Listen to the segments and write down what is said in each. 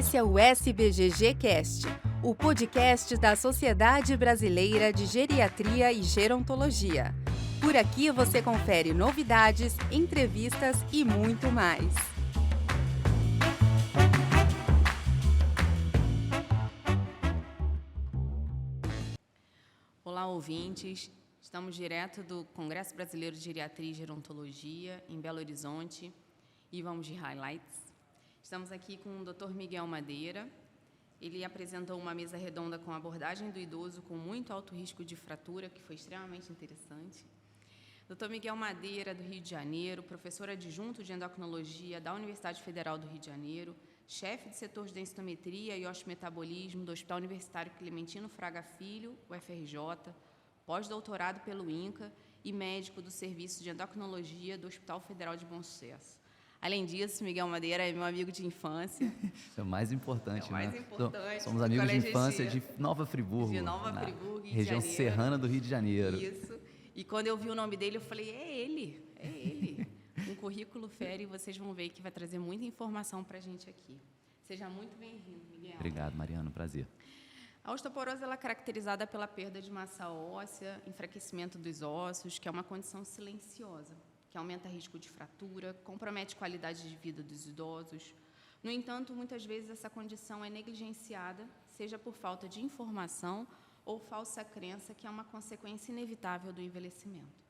Esse é o SBGG Cast, o podcast da Sociedade Brasileira de Geriatria e Gerontologia. Por aqui você confere novidades, entrevistas e muito mais. Olá, ouvintes. Estamos direto do Congresso Brasileiro de Geriatria e Gerontologia, em Belo Horizonte, e vamos de highlights. Estamos aqui com o Dr. Miguel Madeira. Ele apresentou uma mesa redonda com abordagem do idoso com muito alto risco de fratura, que foi extremamente interessante. Dr. Miguel Madeira, do Rio de Janeiro, professor adjunto de endocrinologia da Universidade Federal do Rio de Janeiro, chefe de setor de densitometria e osteometabolismo do Hospital Universitário Clementino Fraga Filho, UFRJ, pós-doutorado pelo INCA e médico do Serviço de Endocrinologia do Hospital Federal de Bom Sucesso. Além disso, Miguel Madeira é meu amigo de infância. Isso é o mais importante, é o mais importante. Somos amigos de infância de Nova Friburgo, de Nova Friburgo, Rio região de Janeiro. serrana do Rio de Janeiro. Isso. E quando eu vi o nome dele, eu falei, é ele. Um currículo férreo, vocês vão ver que vai trazer muita informação para a gente aqui. Seja muito bem-vindo, Miguel. Obrigado, Mariana, prazer. A osteoporose ela é caracterizada pela perda de massa óssea, enfraquecimento dos ossos, que é uma condição silenciosa, que aumenta o risco de fratura, compromete a qualidade de vida dos idosos. No entanto, muitas vezes essa condição é negligenciada, seja por falta de informação ou falsa crença, que é uma consequência inevitável do envelhecimento.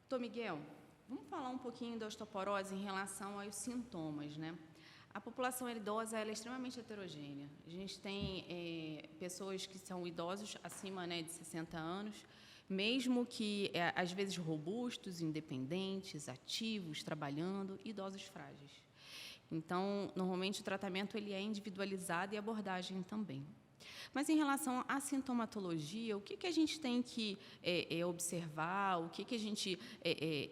Dr. Miguel, vamos falar um pouquinho da osteoporose em relação aos sintomas, né? A população idosa ela é extremamente heterogênea. A gente tem pessoas que são idosos acima, né, de 60 anos, mesmo que, às vezes, robustos, independentes, ativos, trabalhando, idosos frágeis. Então, normalmente, o tratamento ele é individualizado e a abordagem também. Mas, em relação à sintomatologia, o que a gente tem que observar, o que a gente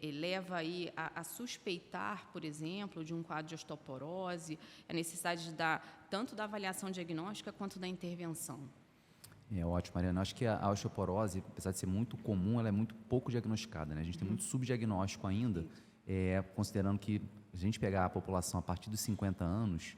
leva aí a suspeitar, por exemplo, de um quadro de osteoporose, a necessidade tanto da avaliação diagnóstica quanto da intervenção? É ótimo, Mariana. Acho que a osteoporose, apesar de ser muito comum, ela é muito pouco diagnosticada, né? A gente tem muito subdiagnóstico ainda, considerando que, se a gente pegar a população a partir dos 50 anos,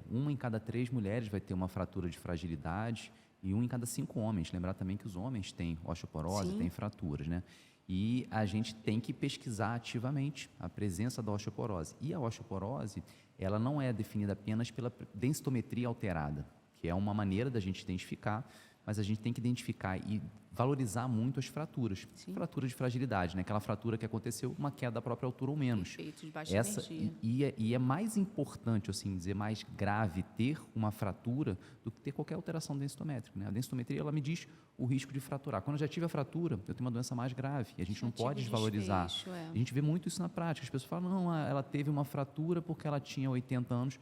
uma em cada 3 mulheres vai ter uma fratura de fragilidade e 1 em cada 5 homens. Lembrar também que os homens têm osteoporose, têm fraturas, né? E a gente tem que pesquisar ativamente a presença da osteoporose. E a osteoporose, ela não é definida apenas pela densitometria alterada, que é uma maneira da gente identificar, mas a gente tem que identificar e valorizar muito as fraturas. Sim. Fratura de fragilidade, né? Aquela fratura que aconteceu, uma queda da própria altura ou menos. Perfeito, de baixa energia. E é mais importante, assim dizer, mais grave ter uma fratura do que ter qualquer alteração densitométrica, né? A densitometria, ela me diz o risco de fraturar. Quando eu já tive a fratura, eu tenho uma doença mais grave e a gente não pode desvalorizar. A gente vê muito isso na prática. As pessoas falam, não, ela teve uma fratura porque ela tinha 80 anos.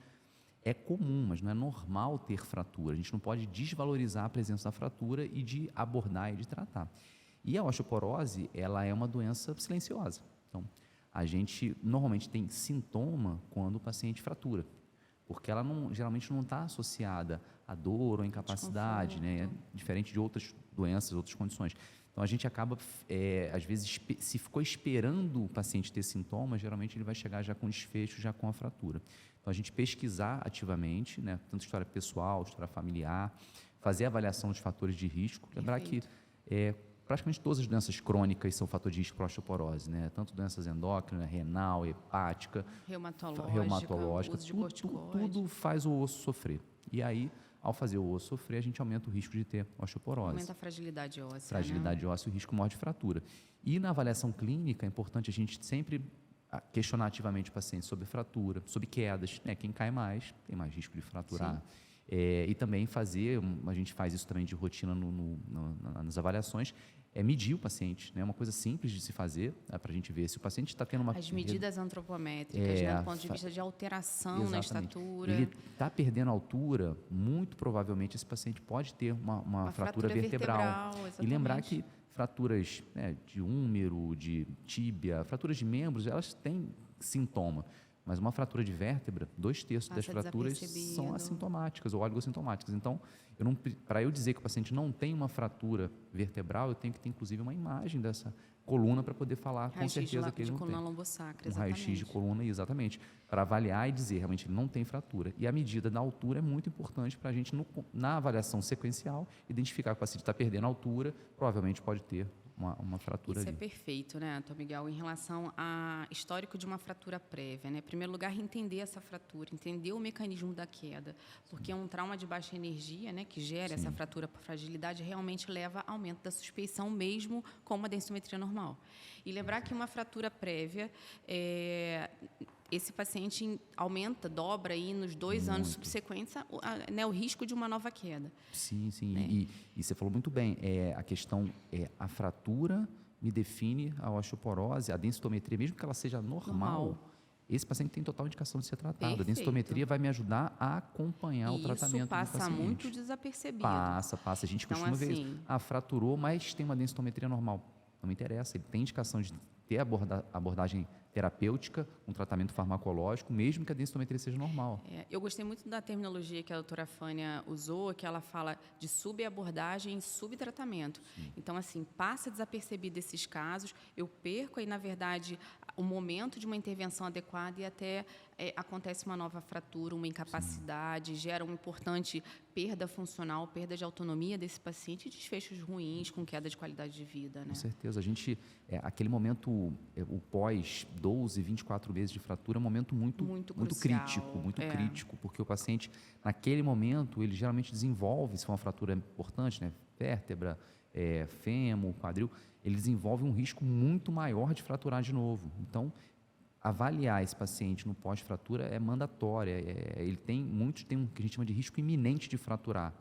É comum, mas não é normal ter fratura. A gente não pode desvalorizar a presença da fratura e de abordar e de tratar. E a osteoporose, ela é uma doença silenciosa. Então, a gente normalmente tem sintoma quando o paciente fratura, porque ela geralmente não está associada a dor ou incapacidade, né? Diferente de outras doenças, outras condições. Então, a gente acaba, às vezes, se ficou esperando o paciente ter sintomas, geralmente ele vai chegar já com desfecho, já com a fratura. Então, a gente pesquisar ativamente, né, tanto história pessoal, história familiar, fazer a avaliação dos fatores de risco. Lembrar que praticamente todas as doenças crônicas são fatores de risco para a osteoporose, né? Tanto doenças endócrinas, renal, hepática, reumatológica, tudo faz o osso sofrer. E aí, ao fazer o osso sofrer, a gente aumenta o risco de ter osteoporose. Aumenta a fragilidade óssea. Fragilidade óssea e o risco maior de fratura. E na avaliação clínica, é importante a gente sempre questionar ativamente o paciente sobre fratura, sobre quedas, né? Quem cai mais tem mais risco de fraturar. E também a gente faz isso também de rotina nas avaliações, medir o paciente, né? É uma coisa simples de se fazer, para a gente ver se o paciente está tendo uma... As medidas antropométricas, né? Do ponto de vista de alteração na estatura. Ele está perdendo altura, muito provavelmente esse paciente pode ter uma fratura vertebral. E lembrar que fraturas, né, de úmero, de tíbia, fraturas de membros, elas têm sintoma, Mas uma fratura de vértebra, 2/3 das Passa fraturas desapercebido. são assintomáticas ou oligossintomáticas. Então, para eu dizer que o paciente não tem uma fratura vertebral, eu tenho que ter, inclusive, uma imagem dessa coluna para poder falar com certeza que ele de não coluna tem. lombosacra, Um raio-x de exatamente. coluna, exatamente, para avaliar e dizer realmente ele não tem fratura. E a medida da altura é muito importante para a gente, na avaliação sequencial, identificar que o paciente está perdendo a altura, provavelmente pode ter uma fratura Isso é ali. perfeito, né, Tom Miguel, em relação a histórico de uma fratura prévia, né? Em primeiro lugar, entender essa fratura, entender o mecanismo da queda, porque um trauma de baixa energia, né, que gera essa fratura por fragilidade, realmente leva a aumento da suspeição, mesmo com uma densitometria normal. E lembrar que uma fratura prévia, esse paciente aumenta, dobra aí nos 2 anos subsequentes, né, o risco de uma nova queda. Sim, sim. Né? E você falou muito bem. A questão é a fratura me define a osteoporose, a densitometria, mesmo que ela seja normal. Esse paciente tem total indicação de ser tratado. Perfeito. A densitometria vai me ajudar a acompanhar o tratamento do paciente. Isso passa muito desapercebido. Passa. A gente Então, costuma ver assim, isso. Fraturou, mas tem uma densitometria normal. Não me interessa. Ele tem indicação de ter abordagem terapêutica, um tratamento farmacológico, mesmo que a densitometria seja normal. Eu gostei muito da terminologia que a doutora Fânia usou, que ela fala de subabordagem e subtratamento. Então, assim, passa desapercebido esses casos, eu perco aí, na verdade, o momento de uma intervenção adequada e até acontece uma nova fratura, uma incapacidade, gera uma importante perda funcional, perda de autonomia desse paciente e desfechos ruins com queda de qualidade de vida. Né? Com certeza. A gente, aquele momento, o pós 12, 24 meses de fratura, é um momento muito crítico, porque o paciente, naquele momento, ele geralmente desenvolve, se for uma fratura importante, né, vértebra, fêmur, quadril, ele desenvolve um risco muito maior de fraturar de novo. Então, avaliar esse paciente no pós-fratura é mandatória. Ele tem um que a gente chama de risco iminente de fraturar.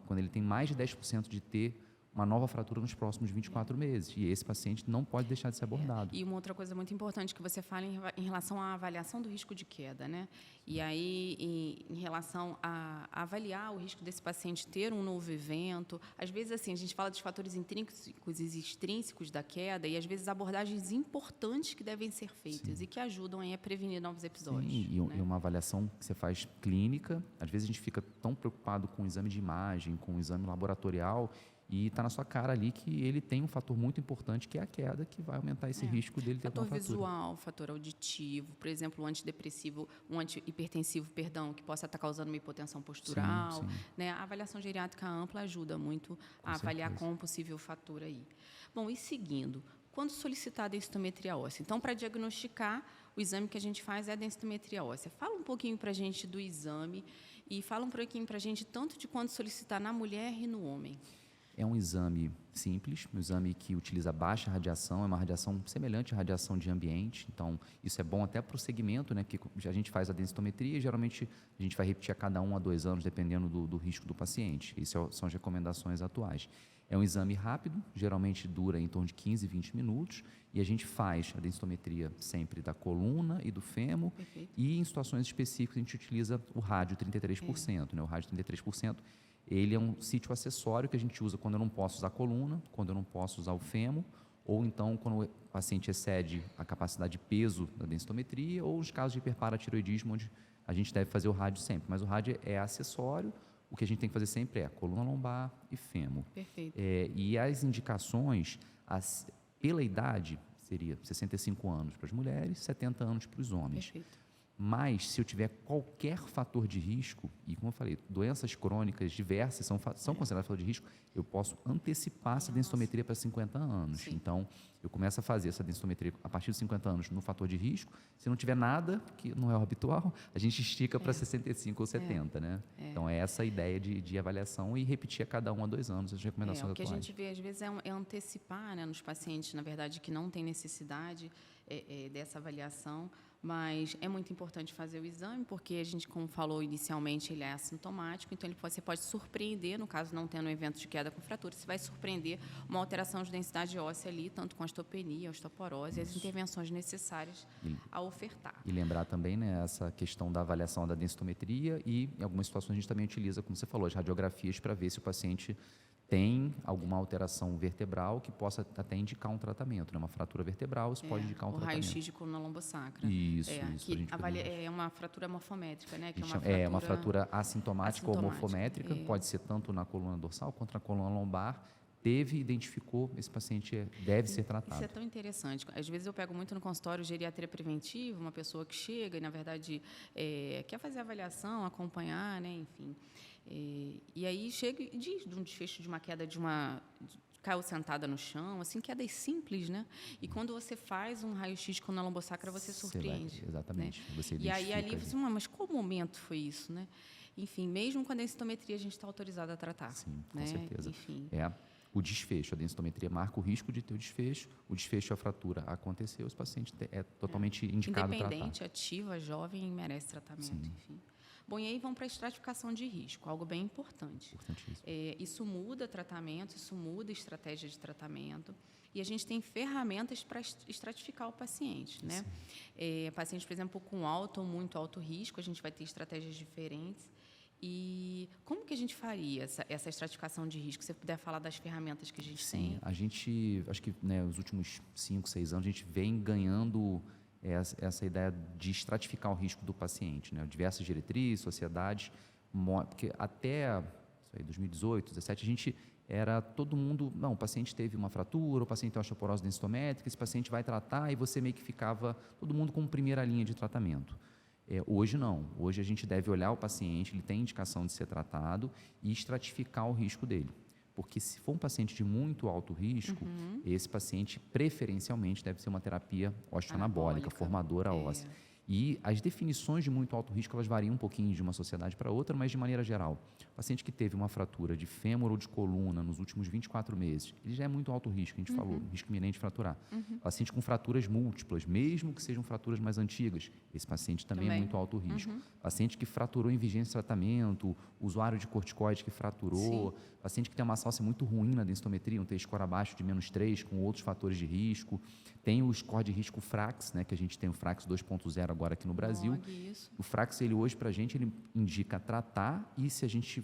Quando ele tem mais de 10% de ter uma nova fratura nos próximos 24 meses. E esse paciente não pode deixar de ser abordado. E uma outra coisa muito importante que você fala em relação à avaliação do risco de queda, né? E aí, em relação a avaliar o risco desse paciente ter um novo evento, às vezes, assim, a gente fala dos fatores intrínsecos e extrínsecos da queda e, às vezes, abordagens importantes que devem ser feitas e que ajudam aí a prevenir novos episódios. Sim, né? e uma avaliação que você faz clínica, às vezes a gente fica tão preocupado com o exame de imagem, com o exame laboratorial, e está na sua cara ali que ele tem um fator muito importante, que é a queda, que vai aumentar esse risco dele ter uma Fator fratura. visual, fator auditivo, por exemplo, um antidepressivo, um antihipertensivo, que possa estar causando uma hipotensão postural. Sim. Né? A avaliação geriátrica ampla ajuda muito a avaliar com um possível fator aí. Bom, e seguindo, quando solicitar a densitometria óssea? Então, para diagnosticar, o exame que a gente faz é a densitometria óssea. Fala um pouquinho para a gente do exame e fala um pouquinho para a gente tanto de quando solicitar na mulher e no homem. É um exame simples, um exame que utiliza baixa radiação, é uma radiação semelhante à radiação de ambiente, então isso é bom até para o segmento, né, porque a gente faz a densitometria e geralmente a gente vai repetir a cada 1 a 2 anos, dependendo do risco do paciente. Essas são as recomendações atuais. É um exame rápido, geralmente dura em torno de 15, 20 minutos, e a gente faz a densitometria sempre da coluna e do fêmur. Perfeito. E em situações específicas a gente utiliza o rádio 33%, né, o rádio 33%. Ele é um sítio acessório que a gente usa quando eu não posso usar a coluna, quando eu não posso usar o fêmur, ou então quando o paciente excede a capacidade de peso da densitometria, ou os casos de hiperparatiroidismo, onde a gente deve fazer o rádio sempre. Mas o rádio é acessório, o que a gente tem que fazer sempre é coluna lombar e fêmur. Perfeito. E as indicações, pela idade, seria 65 anos para as mulheres, 70 anos para os homens. Perfeito. Mas, se eu tiver qualquer fator de risco, e como eu falei, doenças crônicas diversas são consideradas fator de risco, eu posso antecipar essa densitometria para 50 anos. Sim. Então, eu começo a fazer essa densitometria a partir dos 50 anos no fator de risco. Se não tiver nada, que não é o habitual, a gente estica para 65 ou 70, né? Então, é essa a ideia de avaliação e repetir a cada 1 a 2 anos as recomendações O que a atuais. gente vê, às vezes, é antecipar, né, nos pacientes, na verdade, que não tem necessidade dessa avaliação, mas é muito importante fazer o exame, porque a gente, como falou inicialmente, ele é assintomático, então você pode surpreender, no caso não tendo um evento de queda com fratura, você vai surpreender uma alteração de densidade óssea ali, tanto com osteopenia, osteoporose, e as intervenções necessárias a ofertar. E lembrar também, né, essa questão da avaliação da densitometria e, em algumas situações, a gente também utiliza, como você falou, as radiografias para ver se o paciente tem alguma alteração vertebral que possa até indicar um tratamento, né? Uma fratura vertebral, isso pode indicar um o tratamento. raio-x de coluna lombosacra. Isso, Que a gente é uma fratura morfométrica, né? Que é uma fratura assintomática ou morfométrica, é. pode ser tanto na coluna dorsal quanto na coluna lombar. Identificou, esse paciente deve ser tratado. Isso é tão interessante. Às vezes eu pego muito no consultório geriatria preventiva, uma pessoa que chega e, na verdade, quer fazer avaliação, acompanhar, né? Enfim. E aí chega e diz de um desfecho de uma queda caiu sentada no chão, assim, quedas simples, né? E quando você faz um raio-x com a lombosacra, você surpreende. Exatamente. Né? Você e aí ali identifica você, mas qual momento foi isso, né? Enfim, mesmo com a densitometria, a gente está autorizado a tratar. Sim, com né? certeza. Enfim. O desfecho, a densitometria marca o risco de ter o desfecho, a fratura aconteceu, os pacientes é totalmente indicado tratar. Independente, ativa, jovem, merece tratamento, Sim. enfim. Bom, e aí vamos para a estratificação de risco, algo bem importante. Importantíssimo. Isso muda tratamento, isso muda estratégia de tratamento, e a gente tem ferramentas para estratificar o paciente, né? Paciente, por exemplo, com alto ou muito alto risco, a gente vai ter estratégias diferentes. E como que a gente faria essa estratificação de risco? Se você puder falar das ferramentas que a gente tem. A gente, acho que nos últimos 5, 6 anos, a gente vem ganhando essa ideia de estratificar o risco do paciente, né? Diversas diretrizes, sociedades, porque até 2018, 2017, a gente era todo mundo, não, o paciente teve uma fratura, o paciente tem osteoporose densitométrica, esse paciente vai tratar, e você meio que ficava, todo mundo com primeira linha de tratamento. Hoje não, hoje a gente deve olhar o paciente, ele tem indicação de ser tratado e estratificar o risco dele. Porque se for um paciente de muito alto risco, esse paciente preferencialmente deve ser uma terapia osteoanabólica, formadora óssea. E as definições de muito alto risco, elas variam um pouquinho de uma sociedade para outra, mas de maneira geral, o paciente que teve uma fratura de fêmur ou de coluna nos últimos 24 meses, ele já é muito alto risco, a gente falou, risco iminente de fraturar. Paciente com fraturas múltiplas, mesmo que sejam fraturas mais antigas, esse paciente também é muito alto risco. Paciente que fraturou em vigência de tratamento, usuário de corticoide que fraturou, paciente que tem uma massa óssea muito ruim na densitometria, um T-score abaixo de -3, com outros fatores de risco. Tem o score de risco FRAX, né, que a gente tem o FRAX 2.0 agora aqui no Brasil. O FRAX, ele hoje, para a gente, ele indica tratar, e se a gente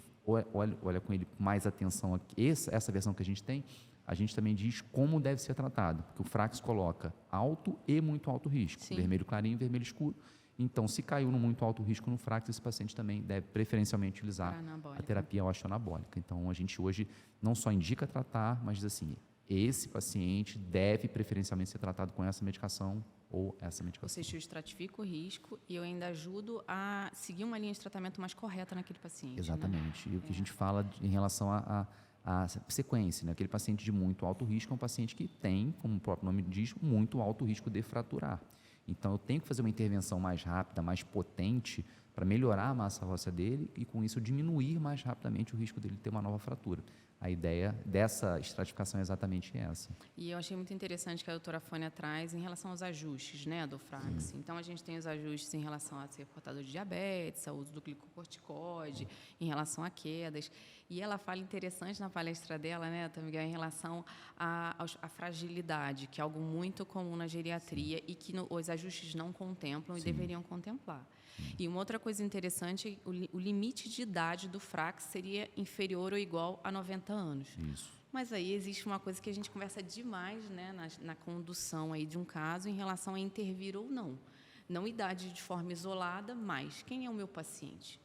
olha com ele com mais atenção, essa versão que a gente tem, a gente também diz como deve ser tratado, porque o FRAX coloca alto e muito alto risco, vermelho clarinho e vermelho escuro. Então, se caiu no muito alto risco no FRAX, esse paciente também deve preferencialmente utilizar a terapia osteoanabólica. Então, a gente hoje não só indica tratar, mas diz assim, esse paciente deve preferencialmente ser tratado com essa medicação ou essa medicação. Ou seja, eu estratifico o risco e eu ainda ajudo a seguir uma linha de tratamento mais correta naquele paciente. Exatamente. Né? E o que a gente fala em relação à sequência, né? Aquele paciente de muito alto risco é um paciente que tem, como o próprio nome diz, muito alto risco de fraturar. Então, eu tenho que fazer uma intervenção mais rápida, mais potente, para melhorar a massa óssea dele e, com isso, diminuir mais rapidamente o risco dele ter uma nova fratura. A ideia dessa estratificação é exatamente essa. E eu achei muito interessante que a doutora Fônia traz em relação aos ajustes, né, do FRAX. Então, a gente tem os ajustes em relação a ser portador de diabetes, ao uso do glicocorticoide, em relação a quedas. E ela fala interessante na palestra dela, né, Miguel, em relação à fragilidade, que é algo muito comum na geriatria e que os ajustes não contemplam e deveriam contemplar. E uma outra coisa interessante, o limite de idade do FRAX seria inferior ou igual a 90 anos. Isso. Mas aí existe uma coisa que a gente conversa demais, né, na condução aí de um caso em relação a intervir ou não. Não idade de forma isolada, mas quem é o meu paciente?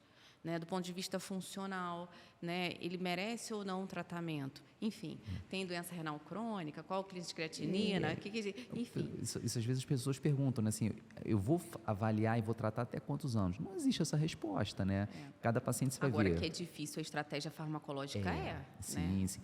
Né, do ponto de vista funcional, né, ele merece ou não um tratamento? Enfim, tem doença renal crônica, qual o clínico de creatinina, enfim. Isso às vezes as pessoas perguntam, né, assim, eu vou avaliar e vou tratar até quantos anos? Não existe essa resposta, né? Cada paciente você vai ver. Agora que é difícil, a estratégia farmacológica Sim, né? sim.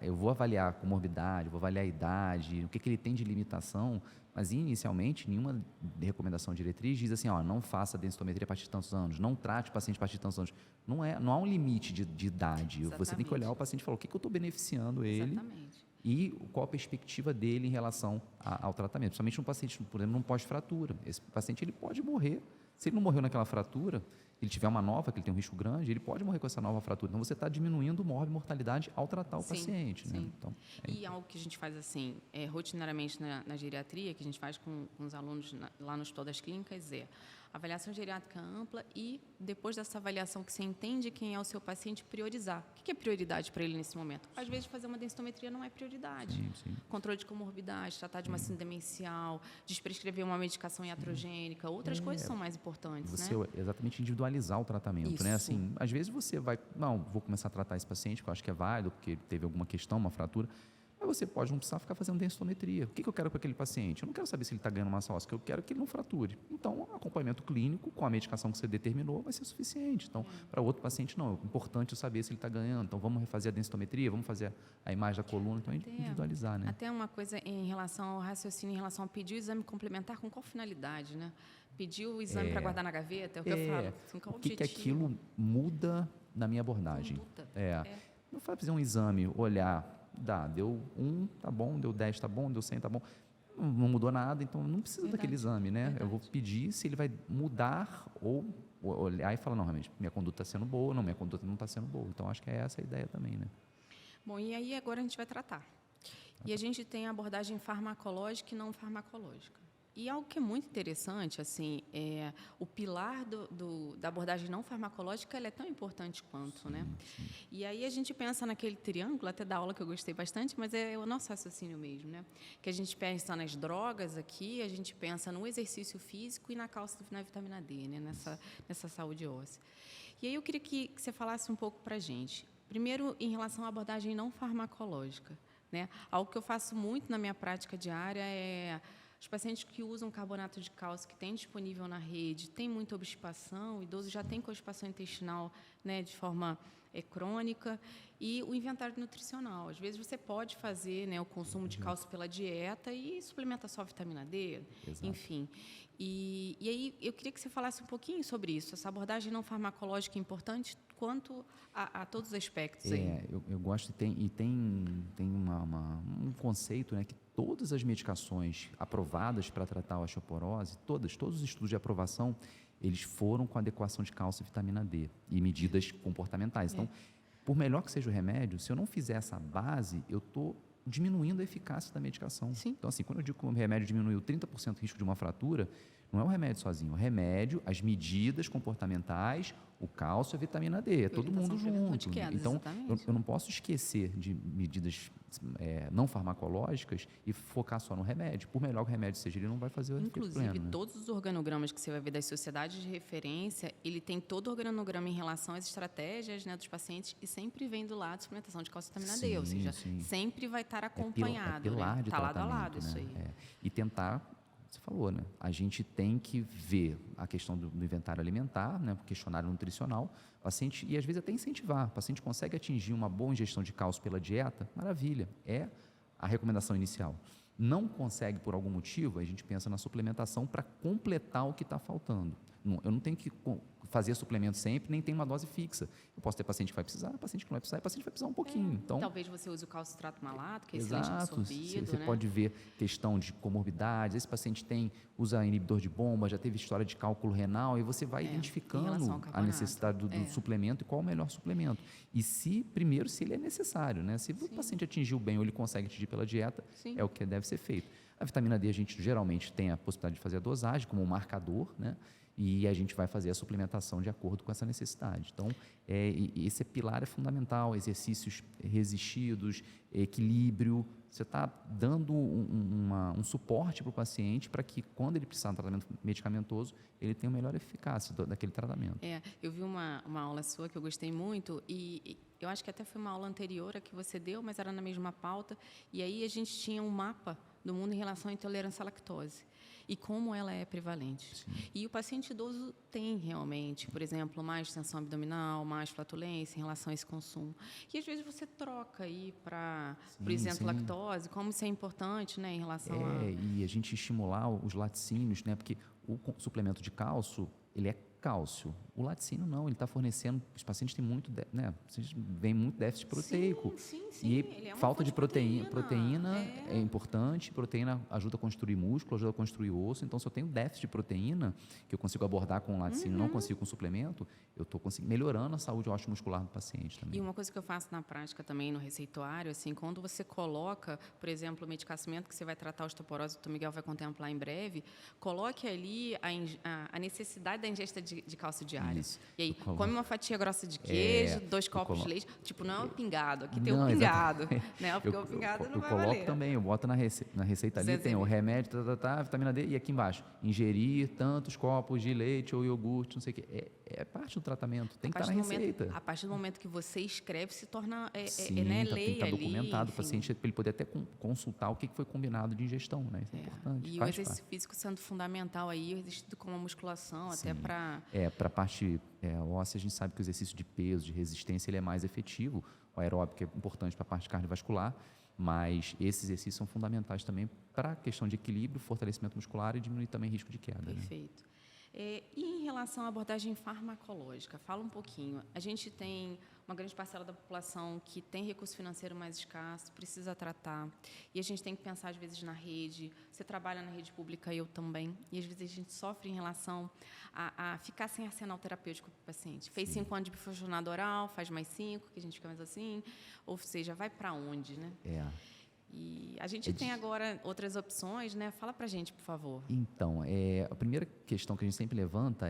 Eu vou avaliar a comorbidade, vou avaliar a idade, o que ele tem de limitação, mas inicialmente nenhuma recomendação diretriz diz assim, não faça densitometria a partir de tantos anos, não trate o paciente a partir de tantos anos. Não há um limite de idade. Exatamente. Você tem que olhar o paciente e falar o que eu estou beneficiando ele. Exatamente. E qual a perspectiva dele em relação ao tratamento. Principalmente um paciente, por exemplo, num pós-fratura. Esse paciente ele pode morrer Se ele não morreu naquela fratura, ele tiver uma nova, que ele tem um risco grande, ele pode morrer com essa nova fratura. Então, você está diminuindo o mortalidade ao tratar o paciente. Né? Então, E algo que a gente faz assim, rotineiramente na geriatria, que a gente faz com os alunos lá no Hospital das Clínicas, é avaliação geriátrica ampla e, depois dessa avaliação que você entende quem é o seu paciente, priorizar. O que é prioridade para ele nesse momento? Às vezes, fazer uma densitometria não é prioridade. Sim. Controle de comorbidade, tratar de uma síndrome demencial, desprescrever uma medicação iatrogênica, outras coisas são mais importantes. Você né? exatamente individualizar o tratamento. Isso. Né? Assim, às vezes você vai, não, vou começar a tratar esse paciente, que eu acho que é válido, porque ele teve alguma questão, uma fratura, mas você pode não precisar ficar fazendo densitometria. O que eu quero para aquele paciente? Eu não quero saber se ele está ganhando massa óssea, eu quero que ele não frature. Então, o acompanhamento clínico com a medicação que você determinou vai ser suficiente. Então, para outro paciente, não. É importante eu saber se ele está ganhando. Então, vamos refazer a densitometria, vamos fazer a imagem da coluna. Então, individualizar, né? Até uma coisa em relação ao raciocínio, em relação a pedir o exame complementar, com qual finalidade, né? Pedir o exame para guardar na gaveta, é o que eu falo. Assim, qual o que objetivo? aquilo muda na minha abordagem? Não vai fazer um exame, olhar, deu 1, tá bom, deu 10, tá bom, deu 100, tá bom. Não mudou nada, então não precisa daquele exame, né? Eu vou pedir se ele vai mudar ou olhar e falar, não, realmente, minha conduta está sendo boa, não, minha conduta não está sendo boa. Então, acho que é essa a ideia também, né? Bom, e aí agora a gente vai tratar. E a gente tem a abordagem farmacológica e não farmacológica. E algo que é muito interessante, assim, o pilar da abordagem não farmacológica, ela é tão importante quanto, né? Sim. E aí a gente pensa naquele triângulo, até da aula que eu gostei bastante, mas é o nosso raciocínio mesmo, né? Que a gente pensa nas drogas aqui, a gente pensa no exercício físico e na cálcio na vitamina D, né? Nessa saúde óssea. E aí eu queria que você falasse um pouco para a gente. Primeiro, em relação à abordagem não farmacológica, né? Algo que eu faço muito na minha prática diária é os pacientes que usam carbonato de cálcio que tem disponível na rede, tem muita obstipação, o idoso já tem constipação intestinal, né, de forma crônica, e o inventário nutricional. Às vezes você pode fazer, né, o consumo de cálcio pela dieta e suplementa só vitamina D, Exato. enfim. E aí eu queria que você falasse um pouquinho sobre isso, essa abordagem não farmacológica é importante quanto a todos os aspectos aí. Eu gosto e tem um conceito, né, que todas as medicações aprovadas para tratar a osteoporose, todos os estudos de aprovação, eles foram com adequação de cálcio e vitamina D e medidas comportamentais. Então, por melhor que seja o remédio, se eu não fizer essa base, eu estou diminuindo a eficácia da medicação. Sim. Então, assim, quando eu digo que o remédio diminuiu 30% o risco de uma fratura, não é o remédio sozinho, o remédio, as medidas comportamentais, o cálcio e a vitamina D, é todo mundo junto. Então, eu não posso esquecer de medidas não farmacológicas e focar só no remédio. Por melhor que o remédio seja, ele não vai fazer o efeito pleno. Inclusive, né? todos os organogramas que você vai ver das sociedades de referência, ele tem todo o organograma em relação às estratégias, né, dos pacientes e sempre vem do lado de suplementação de cálcio e vitamina D, ou seja, sempre vai estar acompanhado. É pilar, né? de Tá lado a tratamento, lado, né? isso aí. E tentar, você falou, né? A gente tem que ver a questão do inventário alimentar, né? O questionário nutricional, paciente, e às vezes até incentivar. O paciente consegue atingir uma boa ingestão de cálcio pela dieta, maravilha, é a recomendação inicial. Não consegue por algum motivo, a gente pensa na suplementação para completar o que está faltando. Eu não tenho que fazer suplemento sempre, nem tem uma dose fixa. Eu posso ter paciente que vai precisar, paciente que não vai precisar, paciente que vai precisar um pouquinho. Então, talvez você use o calcitrato malato, que é excelente absorvido. Você pode ver questão de comorbidades. Esse paciente usa inibidor de bomba, já teve história de cálculo renal, e você vai identificando a necessidade do suplemento e qual o melhor suplemento. E primeiro, se ele é necessário, né? Se o paciente atingiu bem ou ele consegue atingir pela dieta, é o que deve ser feito. A vitamina D, a gente geralmente tem a possibilidade de fazer a dosagem como um marcador, né? E a gente vai fazer a suplementação de acordo com essa necessidade. Então, esse pilar é fundamental, exercícios resistidos, equilíbrio. Você está dando um suporte para o paciente para que, quando ele precisar de tratamento medicamentoso, ele tenha a melhor eficácia daquele tratamento. Eu vi uma aula sua que eu gostei muito e eu acho que até foi uma aula anterior a que você deu, mas era na mesma pauta. E aí a gente tinha um mapa do mundo em relação à intolerância à lactose e como ela é prevalente. Sim. E o paciente idoso tem realmente, por exemplo, mais tensão abdominal, mais flatulência em relação a esse consumo. E às vezes você troca aí para o isento lactose, como isso é importante, né, em relação E a gente estimular os laticínios, né, porque o suplemento de cálcio, ele é cálcio. O laticínio não, ele está fornecendo, os pacientes têm muito, né, vem muito déficit proteico. Sim. E Ele é uma falta fonte de proteína. Proteína É. é importante, proteína ajuda a construir músculo, ajuda a construir osso. Então, se eu tenho déficit de proteína, que eu consigo abordar com o laticínio, não consigo com suplemento, eu estou melhorando a saúde osteomuscular do paciente também. E uma coisa que eu faço na prática também no receituário, assim, quando você coloca, por exemplo, o medicamento que você vai tratar a osteoporose, que o Miguel vai contemplar em breve, coloque ali a necessidade da ingesta de cálcio diária. Isso. E aí, Eu coloco. come uma fatia grossa de queijo, 2 copos de coloco. leite. Tipo, não é um pingado, aqui tem Não, um pingado. exatamente. Né? Porque o pingado não eu vai coloco valer. também, eu boto na receita ali, tem o remédio, vitamina D, e aqui embaixo, ingerir tantos copos de leite ou iogurte, não sei o quê. É parte do tratamento, tem que estar na receita. A partir do momento que você escreve, se torna Sim, né, tem que lei estar ali, documentado, o enfim. paciente, para ele poder até consultar o que foi combinado de ingestão, né? Isso é importante. E o exercício físico sendo fundamental aí, o exercício como a musculação, até para... Para a parte óssea, a gente sabe que o exercício de peso, de resistência, ele é mais efetivo. O aeróbico é importante para a parte cardiovascular, mas esses exercícios são fundamentais também para a questão de equilíbrio, fortalecimento muscular e diminuir também o risco de queda. Perfeito. E em relação à abordagem farmacológica, fala um pouquinho. A gente tem uma grande parcela da população que tem recurso financeiro mais escasso, precisa tratar, e a gente tem que pensar, às vezes, na rede. Você trabalha na rede pública, eu também, e às vezes a gente sofre em relação a ficar sem arsenal terapêutico para o paciente. Fez 5 anos de bifosfonado oral, faz mais 5, que a gente fica mais assim, ou seja, vai para onde, né? E a gente tem agora outras opções, né? Fala para a gente, por favor. Então, a primeira questão que a gente sempre levanta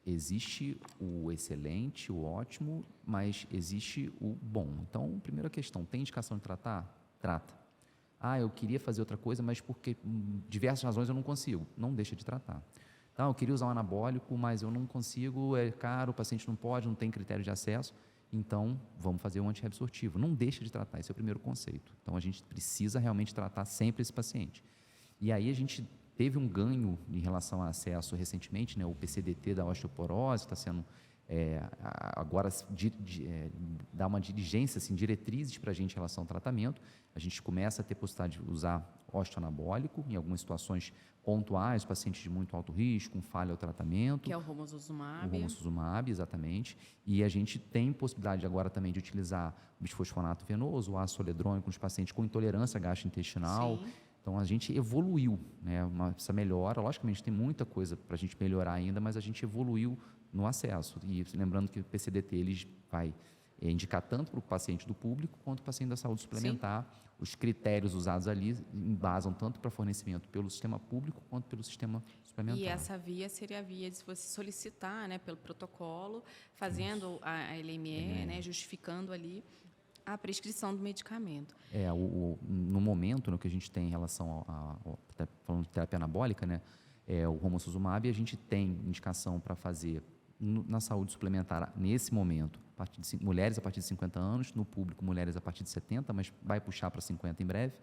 existe o excelente, o ótimo, mas existe o bom. Então, primeira questão, tem indicação de tratar? Trata. Eu queria fazer outra coisa, mas porque diversas razões eu não consigo. Não deixa de tratar. Eu queria usar um anabólico, mas eu não consigo, é caro, o paciente não pode, não tem critério de acesso. Então, vamos fazer um antirreabsortivo. Não deixa de tratar, esse é o primeiro conceito. Então, a gente precisa realmente tratar sempre esse paciente. E aí, a gente teve um ganho em relação a acesso recentemente, né? O PCDT da osteoporose está sendo, agora, dá uma diligência, assim, diretrizes para a gente em relação ao tratamento. A gente começa a ter possibilidade de usar osteoanabólico em algumas situações pontuais, pacientes de muito alto risco, falha ao tratamento. Que é o romosozumab. O romosozumab, exatamente. E a gente tem possibilidade agora também de utilizar o bisfosfonato venoso, o ácido soledrônico nos pacientes com intolerância gastrointestinal. Sim. Então, a gente evoluiu, né? Essa melhora. Logicamente, tem muita coisa para a gente melhorar ainda, mas a gente evoluiu no acesso. E lembrando que o PCDT ele vai indicar tanto para o paciente do público quanto para o paciente da saúde suplementar. Sim. Os critérios usados ali embasam tanto para fornecimento pelo sistema público quanto pelo sistema suplementar. E essa via seria a via de você solicitar, né, pelo protocolo, fazendo a LME, né, justificando ali a prescrição do medicamento. No momento, no que a gente tem em relação falando de terapia anabólica, né, o romosozumab, a gente tem indicação para fazer na saúde suplementar nesse momento, mulheres a partir de 50 anos, no público mulheres a partir de 70, mas vai puxar para 50 em breve,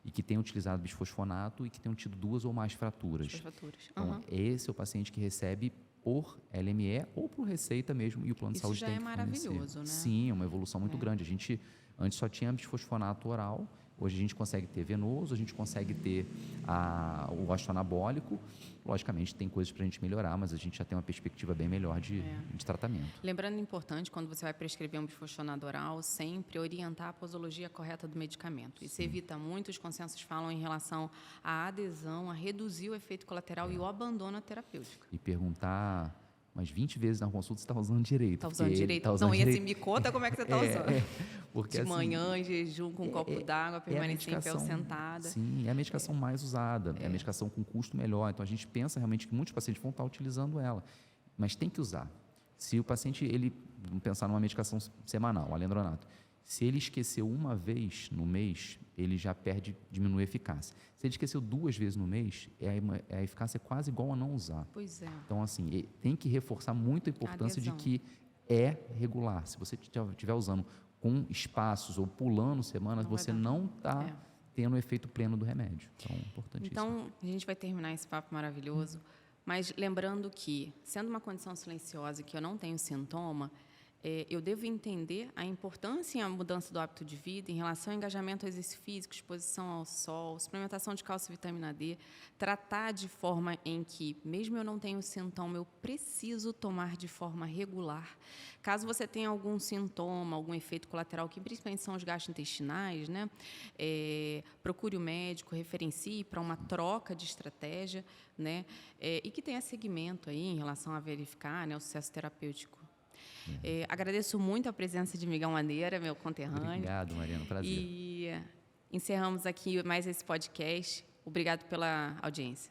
e que tenham utilizado bisfosfonato e que tenham tido 2 ou mais fraturas. Então, esse é o paciente que recebe por LME ou por receita mesmo, e o plano de saúde tem que fornecer. Isso já é maravilhoso, né? Sim, é uma evolução muito grande. A gente antes só tinha bisfosfonato oral, hoje a gente consegue ter venoso, a gente consegue ter o osteoanabólico. Logicamente, tem coisas para a gente melhorar, mas a gente já tem uma perspectiva bem melhor de tratamento. Lembrando, importante, quando você vai prescrever um bisfosfonato oral, sempre orientar a posologia correta do medicamento. Isso evita muito, os consensos falam em relação à adesão, a reduzir o efeito colateral e o abandono terapêutico. E perguntar umas 20 vezes na consulta se está usando direito. Está usando direito. Então, e assim, me conta como é que você está usando. Porque, de manhã, em jejum, com um copo d'água, permanecer em pé ou sentada. Sim, é a medicação mais usada, é a medicação com custo melhor. Então, a gente pensa realmente que muitos pacientes vão estar utilizando ela, mas tem que usar. Se o paciente, vamos pensar numa medicação semanal, o alendronato, se ele esqueceu uma vez no mês, ele já diminui a eficácia. Se ele esqueceu 2 vezes no mês, a eficácia é quase igual a não usar. Pois é. Então, assim, tem que reforçar muito a importância de que é regular. Se você estiver usando com espaços ou pulando semanas, você não está tendo o efeito pleno do remédio. Então, importantíssimo. Então, a gente vai terminar esse papo maravilhoso, mas lembrando que, sendo uma condição silenciosa que eu não tenho sintoma, eu devo entender a importância e a mudança do hábito de vida em relação ao engajamento ao exercício físico, exposição ao sol, suplementação de cálcio e vitamina D, tratar de forma em que, mesmo eu não tenha o sintoma, eu preciso tomar de forma regular. Caso você tenha algum sintoma, algum efeito colateral, que principalmente são os gastrointestinais, né, procure o médico, referencie para uma troca de estratégia, né, e que tenha seguimento aí em relação a verificar, né, o sucesso terapêutico. Agradeço muito a presença de Miguel Maneira, meu conterrâneo. Obrigado, Mariana, prazer. E encerramos aqui mais esse podcast. Obrigado pela audiência.